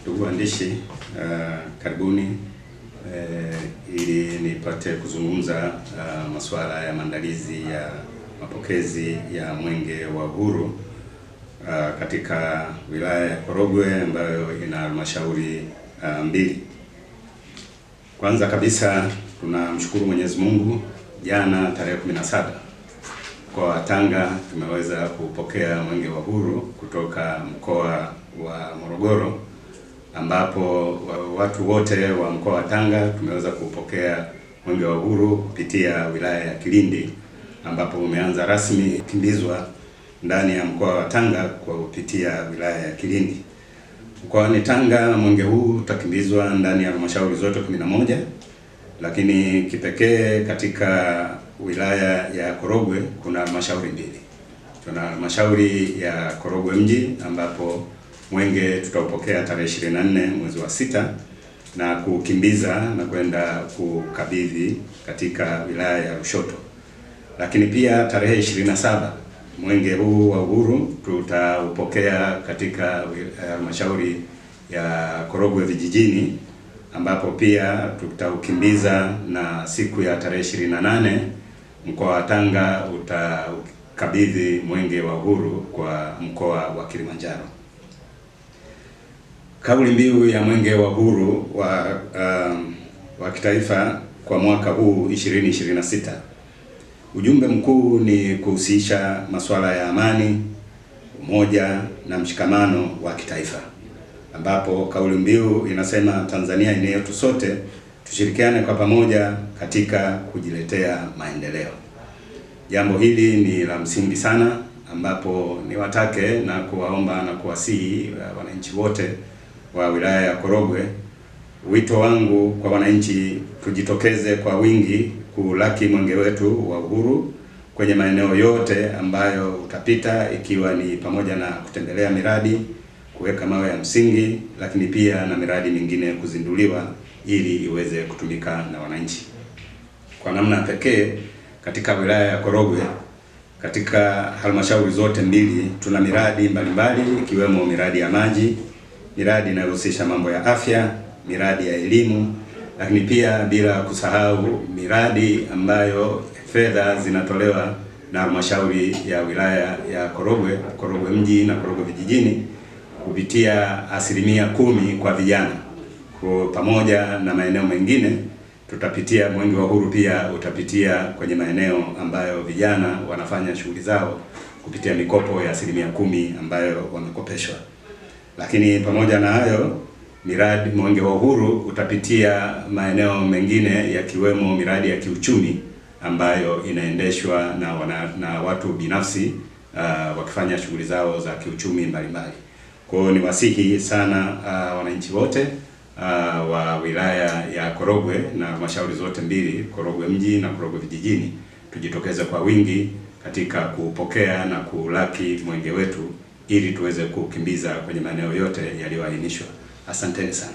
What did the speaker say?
Ndugu waandishi, karibuni ili nipate kuzungumza masuala ya maandalizi ya mapokezi ya Mwenge wa Uhuru katika wilaya ya Korogwe ambayo ina halmashauri mbili. Kwanza kabisa tunamshukuru Mwenyezi Mungu, jana tarehe 17 mkoa wa Tanga tumeweza kupokea Mwenge wa Uhuru kutoka mkoa wa Morogoro, ambapo watu wote wa mkoa wa Tanga tumeweza kupokea Mwenge wa Uhuru kupitia wilaya ya Kilindi, ambapo umeanza rasmi kukimbizwa ndani ya mkoa wa Tanga kwa kupitia wilaya ya Kilindi. Mkoani Tanga Mwenge huu utakimbizwa ndani ya halmashauri zote 11, lakini kipekee katika wilaya ya Korogwe kuna halmashauri mbili. Tuna halmashauri ya Korogwe mji ambapo Mwenge tutaupokea tarehe 24 mwezi wa 6 na kukimbiza na kwenda kukabidhi katika wilaya ya Lushoto. Lakini pia tarehe 27 Mwenge huu wa Uhuru tutaupokea katika halmashauri ya Korogwe vijijini, ambapo pia tutaukimbiza, na siku ya tarehe 28 mkoa wa Tanga utakabidhi Mwenge wa Uhuru kwa mkoa wa Kilimanjaro. Kauli mbiu ya Mwenge wa Uhuru wa kitaifa kwa mwaka huu 2026. Ujumbe mkuu ni kuhusisha masuala ya amani, umoja na mshikamano wa kitaifa, ambapo kauli mbiu inasema Tanzania ni yetu sote, tushirikiane kwa pamoja katika kujiletea maendeleo. Jambo hili ni la msingi sana, ambapo niwatake na kuwaomba na kuwasihi wananchi wote wa wilaya ya Korogwe. Wito wangu kwa wananchi, tujitokeze kwa wingi kulaki Mwenge wetu wa Uhuru kwenye maeneo yote ambayo utapita, ikiwa ni pamoja na kutembelea miradi, kuweka mawe ya msingi, lakini pia na miradi mingine kuzinduliwa ili iweze kutumika na wananchi. Kwa namna pekee katika wilaya ya Korogwe, katika halmashauri zote mbili tuna miradi mbalimbali ikiwemo miradi ya maji, miradi inayohusisha mambo ya afya, miradi ya elimu, lakini pia bila kusahau miradi ambayo fedha zinatolewa na halmashauri ya wilaya ya Korogwe mji na Korogwe vijijini kupitia 10% kwa vijana. Kwa pamoja na maeneo mengine tutapitia Mwenge wa Uhuru pia utapitia kwenye maeneo ambayo vijana wanafanya shughuli zao kupitia mikopo ya 10% ambayo wamekopeshwa. Lakini pamoja na hayo, miradi Mwenge wa Uhuru utapitia maeneo mengine yakiwemo miradi ya kiuchumi ambayo inaendeshwa na watu binafsi wakifanya shughuli zao za kiuchumi mbalimbali. Kwa hiyo niwasihi sana wananchi wote wa wilaya ya Korogwe na halmashauri zote mbili, Korogwe mji na Korogwe vijijini, tujitokeze kwa wingi katika kupokea na kulaki Mwenge wetu ili tuweze kukimbiza kwenye maeneo yote yaliyoainishwa. Asanteni sana.